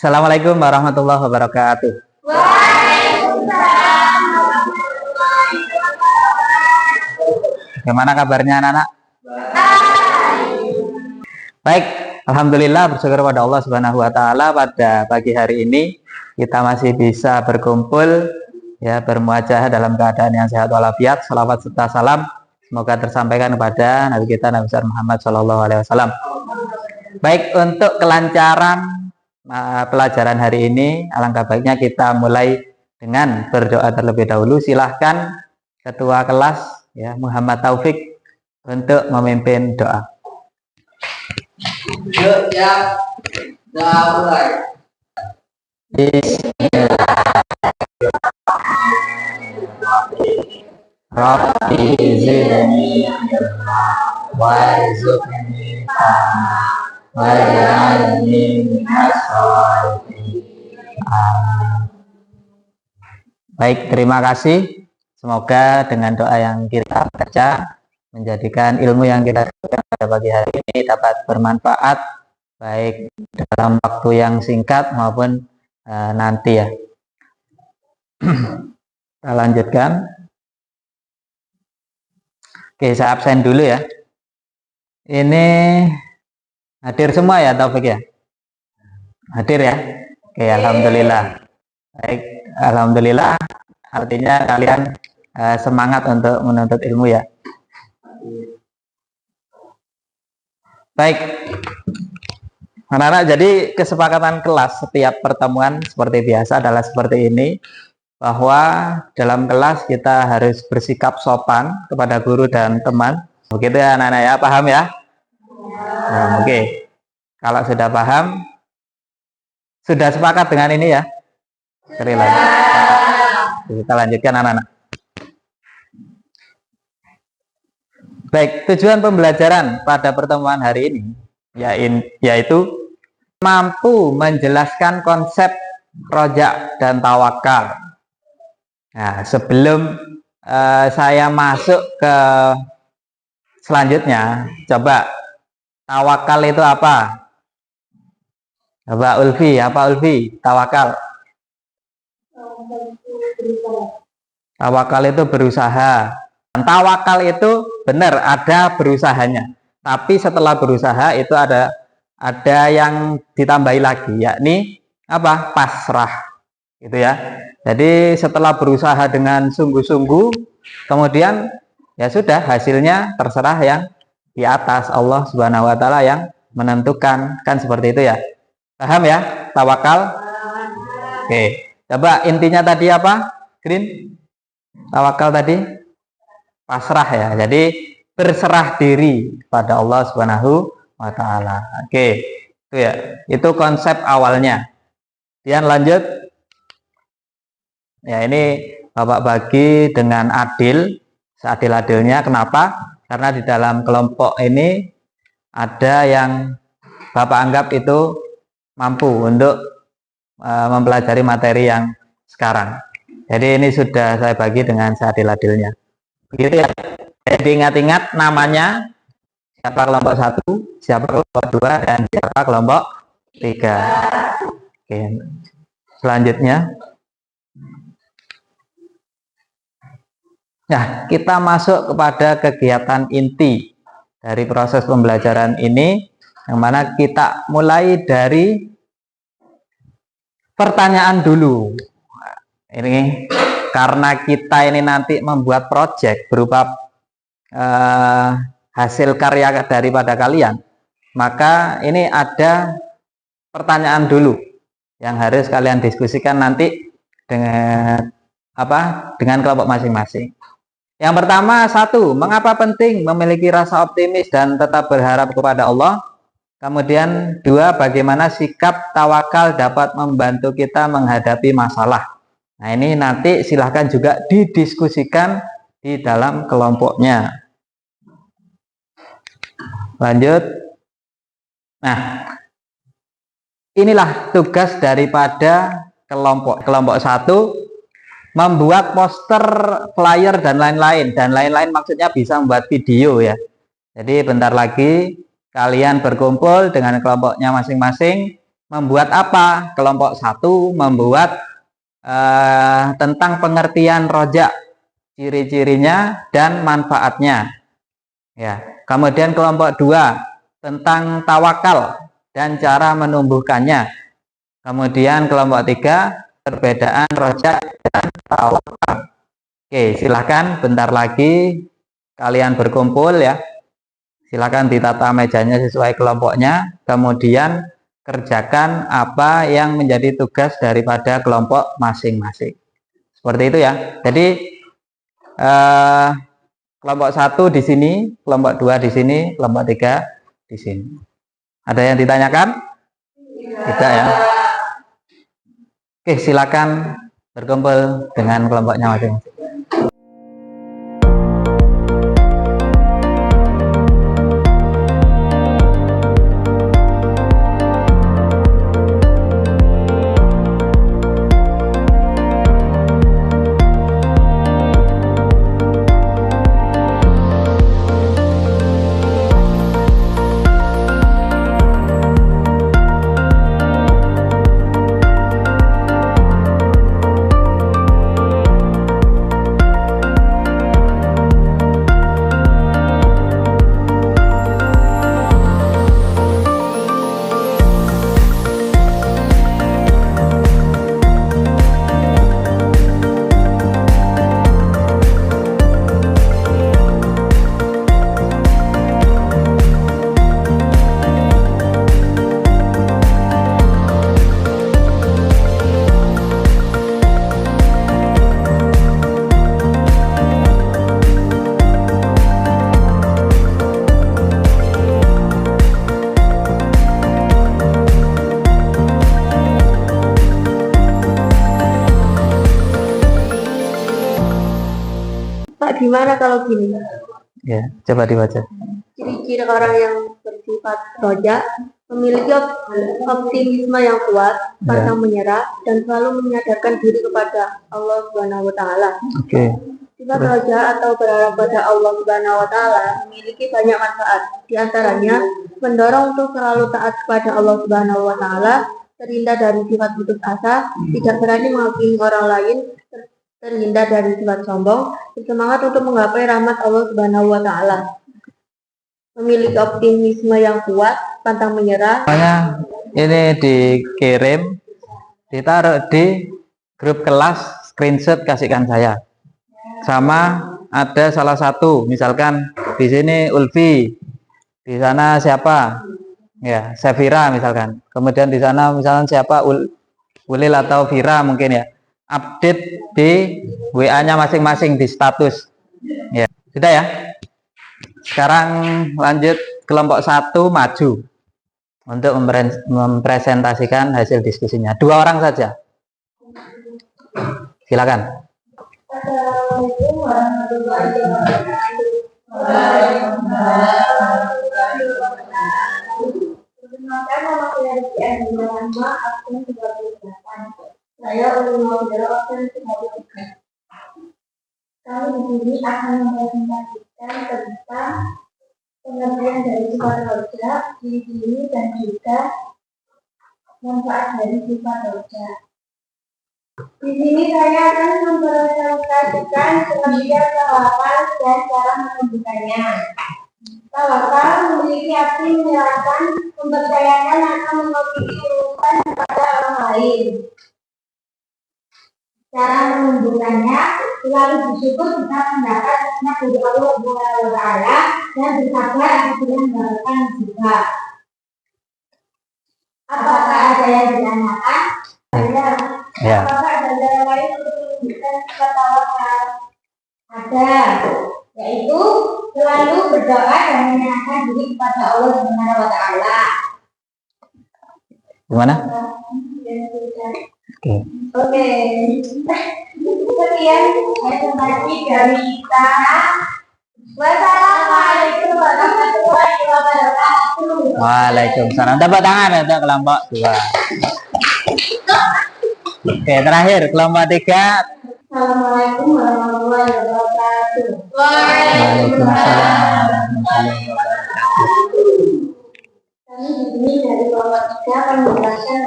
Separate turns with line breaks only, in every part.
Assalamualaikum warahmatullahi wabarakatuh.
Waalaikumsalam warahmatullahi wabarakatuh.
Bagaimana kabarnya anak-anak? Baik, alhamdulillah bersyukur pada Allah Subhanahu wa taala pada pagi hari ini kita masih bisa berkumpul ya, bermuajah dalam keadaan yang sehat walafiat. Salawat serta salam semoga tersampaikan kepada Nabi kita Nabi Muhammad SAW. Baik, untuk kelancaran pelajaran hari ini, alangkah baiknya kita mulai dengan berdoa terlebih dahulu. Silahkan ketua kelas ya Muhammad Taufik untuk memimpin doa.
Yuk ya, udah mulai.
Rabbi zidni warzuqni waj'alni minas sholihin. Baik, terima kasih. Semoga dengan doa yang kita baca menjadikan ilmu yang kita berikan pada pagi hari ini dapat bermanfaat baik dalam waktu yang singkat maupun nanti ya. Kita lanjutkan. Oke, saya absen dulu ya. Ini hadir semua ya Taufik ya? Hadir ya? Oke, alhamdulillah. Baik, alhamdulillah. Artinya kalian semangat untuk menuntut ilmu ya. Baik, anak-anak, jadi kesepakatan kelas setiap pertemuan seperti biasa adalah seperti ini, bahwa dalam kelas kita harus bersikap sopan kepada guru dan teman. Begitu ya anak-anak ya, paham ya? Nah, oke. Kalau sudah paham, sudah sepakat dengan ini ya? Sekali lagi. Kita lanjutkan anak-anak. Baik, tujuan pembelajaran pada pertemuan hari ini yaitu mampu menjelaskan konsep rojak dan tawakal. Nah, sebelum saya masuk ke selanjutnya, coba tawakal itu apa? Coba Ulfi, apa Ulfi? Tawakal. Tawakal itu berusaha. Tawakal itu benar ada berusahanya. Tapi setelah berusaha itu ada yang ditambahi lagi, yakni apa? Pasrah. Gitu ya. Jadi setelah berusaha dengan sungguh-sungguh, kemudian ya sudah, hasilnya terserah yang di atas, Allah Subhanahu wa taala yang menentukan, kan seperti itu ya. Paham ya? Tawakal. Oke. Coba intinya tadi apa? Green. Tawakal tadi pasrah ya. Jadi berserah diri pada Allah Subhanahu wa taala. Oke. Itu ya. Itu konsep awalnya. Kemudian lanjut. Ya, ini Bapak bagi dengan adil, seadil-adilnya. Kenapa? Karena di dalam kelompok ini ada yang Bapak anggap itu mampu untuk mempelajari materi yang sekarang. Jadi ini sudah saya bagi dengan seadil-adilnya. Begitu ya. Jadi ingat-ingat namanya, siapa kelompok 1, siapa kelompok 2, dan siapa kelompok 3. Oke. Selanjutnya. Nah, kita masuk kepada kegiatan inti dari proses pembelajaran ini, yang mana kita mulai dari pertanyaan dulu. Ini karena kita ini nanti membuat proyek berupa hasil karya daripada kalian, maka ini ada pertanyaan dulu yang harus kalian diskusikan nanti dengan kelompok masing-masing. Yang pertama, 1, mengapa penting memiliki rasa optimis dan tetap berharap kepada Allah? Kemudian 2, bagaimana sikap tawakal dapat membantu kita menghadapi masalah. Nah, ini nanti silahkan juga didiskusikan di dalam kelompoknya. Lanjut. Nah, inilah tugas daripada kelompok 1, membuat poster, flyer, dan lain-lain. Dan lain-lain maksudnya bisa membuat video ya. Jadi bentar lagi kalian berkumpul dengan kelompoknya masing-masing Membuat apa? Kelompok 1 membuat tentang pengertian rojak, ciri-cirinya dan manfaatnya. Ya. Kemudian kelompok 2 tentang tawakal dan cara menumbuhkannya. Kemudian kelompok 3 perbedaan rojak dan tawakal. Oke, silahkan bentar lagi kalian berkumpul ya. Silahkan ditata mejanya sesuai kelompoknya. Kemudian kerjakan apa yang menjadi tugas daripada kelompok masing-masing. Seperti itu ya. Jadi kelompok 1 di sini, kelompok 2 di sini, kelompok 3 di sini. Ada yang ditanyakan? Tidak ya. Oke, silakan berkumpul dengan kelompoknya masing-masing.
Gimana kalau gini?
Ya, coba dibaca.
Ciri-ciri orang yang bersifat roja memiliki optimisme yang kuat, pantang menyerah, dan selalu menyadarkan diri kepada Allah Subhanahu wa Ta'ala.
Oke.
Sifat roja atau berharap pada Allah Subhanahu wa Ta'ala memiliki banyak manfaat. Di antaranya, mendorong untuk selalu taat kepada Allah Subhanahu wa Ta'ala, terhindar dari sifat putus asa, tidak berani menghakimi orang lain, terhindar dari sifat sombong, bersemangat untuk menggapai rahmat Allah Subhanahu wa Ta'ala. Memiliki optimisme yang kuat, pantang menyerah.
Ini dikirim, ditaruh di grup kelas, screenshot kasihkan saya. Sama ada salah satu, misalkan di sini Ulfi, di sana siapa? Ya, Safira misalkan. Kemudian di sana misalkan siapa? Ulil atau Vira mungkin ya. Update di WA-nya masing-masing di status. Ya, sudah ya. Sekarang lanjut kelompok 1 maju untuk mempresentasikan hasil diskusinya. 2 orang saja. Silakan.
Assalamualaikum warahmatullahi wabarakatuh. Perkenalkan, nama saya Rizky Andina Rahma, absen 38. Saya ulun Maudara, absen 33. Kami di sini akan mempresentasikan tentang pengertian dari sifat roja, ciri-ciri dan juga manfaat dari sifat roja. Di sini saya akan mempresentasikan pengertian tawakal dan cara menunjukkannya. Tawakal memiliki arti menyerahkan, mempercayakan atau memiliki urusan kepada orang lain. Cara menunjukkannya selalu bersyukur jika mendapat nikmat dari Allah Subhanahu wa Ta'ala dan bersabar apabila mendapatkan musibah. Apakah ada yang ditanyakan?
Ya.
Apakah ada cara lain untuk menunjukkan sifat tawakal? Ada, yaitu selalu berdoa dan menyerahkan diri kepada Allah Subhanahu wa Ta'ala.
Gimana?
Oke. Sekian presentasi dari kita. Wassalamualaikum warahmatullahi wabarakatuh.
Waalaikumsalam. Tepuk tangan untuk kelompok 2. Oke, terakhir kelompok 3.
Assalamualaikum warahmatullahi wabarakatuh.
Waalaikumsalam warahmatullahi wabarakatuh.
Kami di sini dari kelompok 3 akan menjelaskan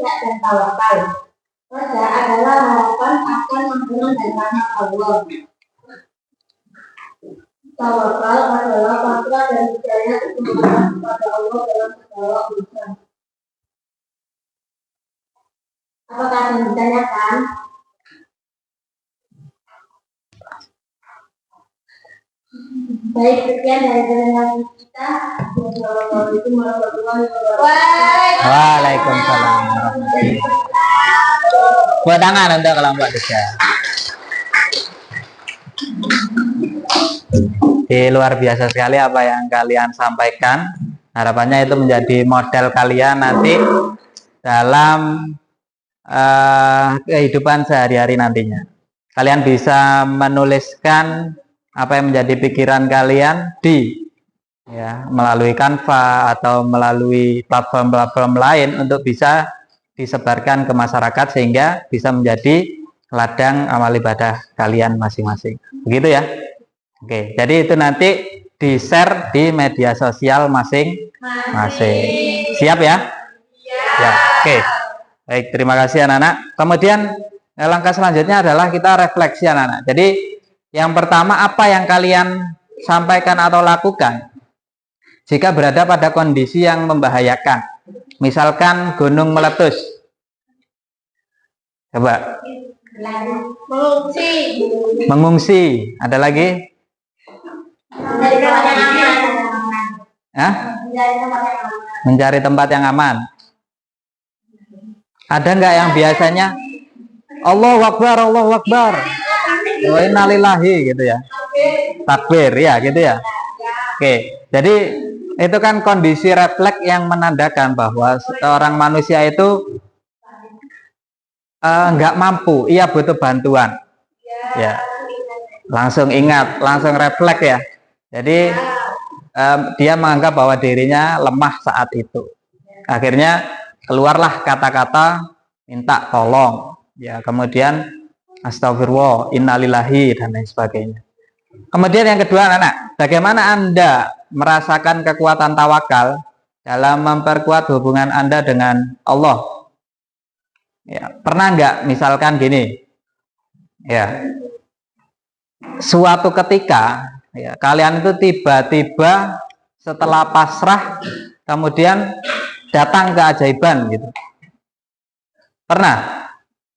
rojak dan tawakal. Roja adalah harapan akan ampunan dan rahmat Allah. Tawakal adalah pasrah dan percaya kepada Allah dalam segala urusan. Apakah ada yang ditanyakan? Baik, sekian dari pendengaran kita. Wassalamualaikum warahmatullahi wabarakatuh.
Waalaikumsalam. Buat tangan untuk kelompok 3. Luar biasa sekali apa yang kalian sampaikan. Harapannya itu menjadi model kalian nanti dalam kehidupan sehari-hari nantinya. Kalian bisa menuliskan apa yang menjadi pikiran kalian melalui Canva atau melalui platform-platform lain untuk bisa disebarkan ke masyarakat sehingga bisa menjadi ladang amal ibadah kalian masing-masing. Begitu ya. Oke, jadi itu nanti di-share di media sosial masing-masing. Siap ya? Ya. Oke. Baik, terima kasih anak-anak. Kemudian langkah selanjutnya adalah kita refleksi anak-anak. Jadi yang pertama, apa yang kalian sampaikan atau lakukan jika berada pada kondisi yang membahayakan? Misalkan gunung meletus. Coba. Mengungsi. Ada lagi? Mencari tempat yang aman. Ada nggak yang biasanya Allahu Akbar, Allahu Akbar, wa inna lillahi gitu ya, takbir ya gitu ya. Oke, jadi itu kan kondisi refleks yang menandakan bahwa seorang manusia itu nggak mampu, ia butuh bantuan. Ya, langsung ingat, langsung refleks ya. Jadi dia menganggap bahwa dirinya lemah saat itu. Akhirnya keluarlah kata-kata minta tolong, ya, kemudian astagfirullah, innalillahi dan lain sebagainya. Kemudian yang kedua anak, bagaimana Anda merasakan kekuatan tawakal dalam memperkuat hubungan Anda dengan Allah? Ya, pernah nggak misalkan gini, ya, suatu ketika ya, kalian itu tiba-tiba setelah pasrah kemudian datang keajaiban gitu. Pernah?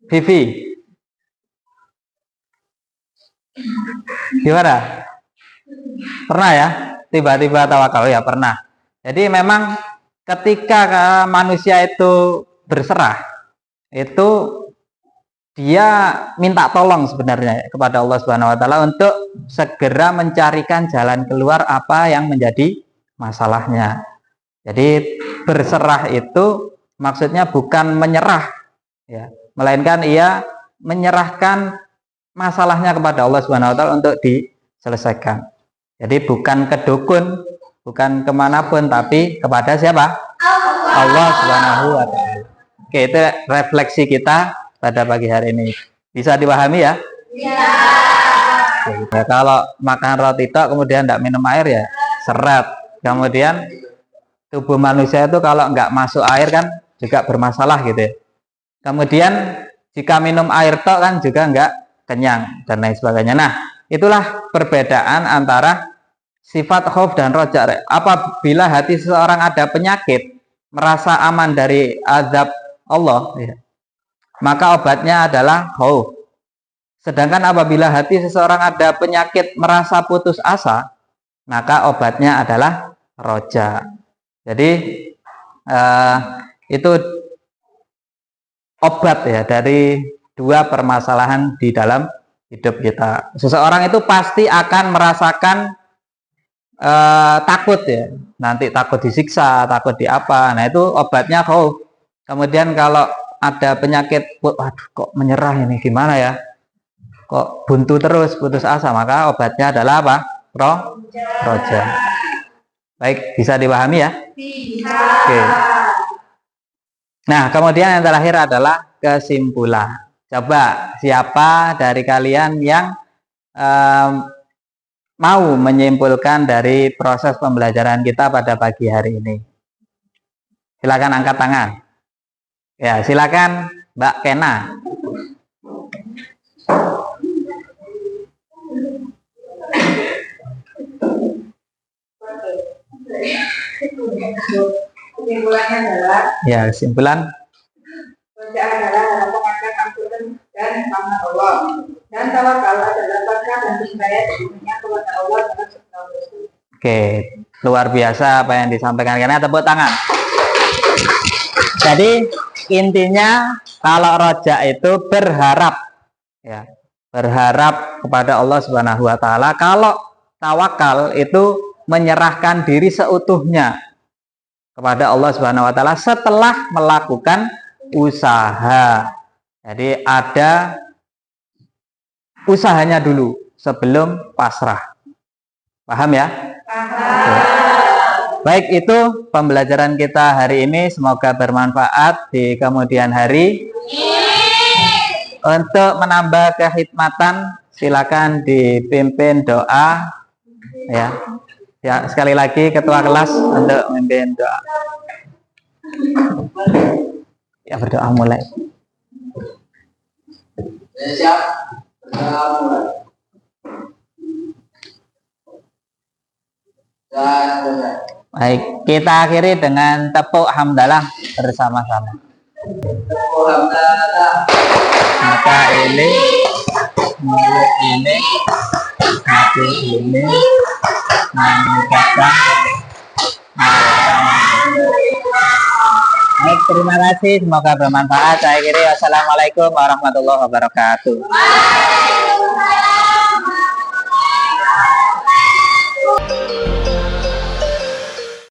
Vivi? Gimana? Pernah ya? Tiba-tiba tawakal ya, pernah. Jadi memang ketika manusia itu berserah, itu dia minta tolong sebenarnya kepada Allah Subhanahu wa taala untuk segera mencarikan jalan keluar apa yang menjadi masalahnya. Jadi berserah itu maksudnya bukan menyerah ya, melainkan ia menyerahkan masalahnya kepada Allah Subhanahu wa taala untuk diselesaikan. Jadi bukan ke dukun, bukan kemanapun, tapi kepada siapa? Allah Subhanahu wa taala. Oke, itu refleksi kita pada pagi hari ini. Bisa dipahami ya? Ya. Oke, kalau makan roti tok kemudian tidak minum air ya seret. Kemudian tubuh manusia itu kalau nggak masuk air kan juga bermasalah gitu ya. Kemudian jika minum air tok kan juga nggak kenyang dan lain sebagainya. Nah, itulah perbedaan antara sifat khauf dan roja. Apabila hati seseorang ada penyakit, merasa aman dari azab Allah ya, maka obatnya adalah khauf. Sedangkan apabila hati seseorang ada penyakit merasa putus asa, maka obatnya adalah roja. Jadi itu obat ya dari dua permasalahan di dalam hidup kita. Seseorang itu pasti akan merasakan takut ya, nanti takut disiksa, takut di apa. Nah itu obatnya khauf. Kemudian kalau ada penyakit, waduh kok menyerah ini gimana ya, kok buntu terus, putus asa, maka obatnya adalah apa? Roja. Baik, bisa dipahami ya? Bisa. Oke. Nah, kemudian yang terakhir adalah kesimpulan. Coba siapa dari kalian yang mau menyimpulkan dari proses pembelajaran kita pada pagi hari ini? Silakan angkat tangan. Ya, silakan Mbak Kena.
Kesimpulannya adalah
Ya, kesimpulan.
Rojak adalah harapan akan ampunan dan rahmat Allah. Dan tawakal adalah pasrah dan percaya sepenuhnya kepada Allah dan serta Rasul.
Oke, luar biasa apa yang disampaikan, karena tepuk tangan. Jadi intinya kalau rojak itu berharap, ya, berharap kepada Allah Subhanahu Wa Taala. Kalau tawakal itu menyerahkan diri seutuhnya kepada Allah Subhanahu Wa Taala setelah melakukan usaha. Jadi ada usahanya dulu sebelum pasrah. Paham ya? Baik, itu pembelajaran kita hari ini. Semoga bermanfaat di kemudian hari. Untuk menambah kehikmatan, silakan dipimpin doa. Ya, sekali lagi ketua kelas untuk memimpin doa. Ya, berdoa mulai.
Siap. Berdoa mulai. Dan benar.
Baik, kita akhiri dengan tepuk hamdalah bersama-sama.
Alhamdulillah.
Maka ini, mulut ini, hati ini, mengucapkan. Baik, terima kasih. Semoga bermanfaat. Saya akhiri. Wassalamualaikum warahmatullahi wabarakatuh.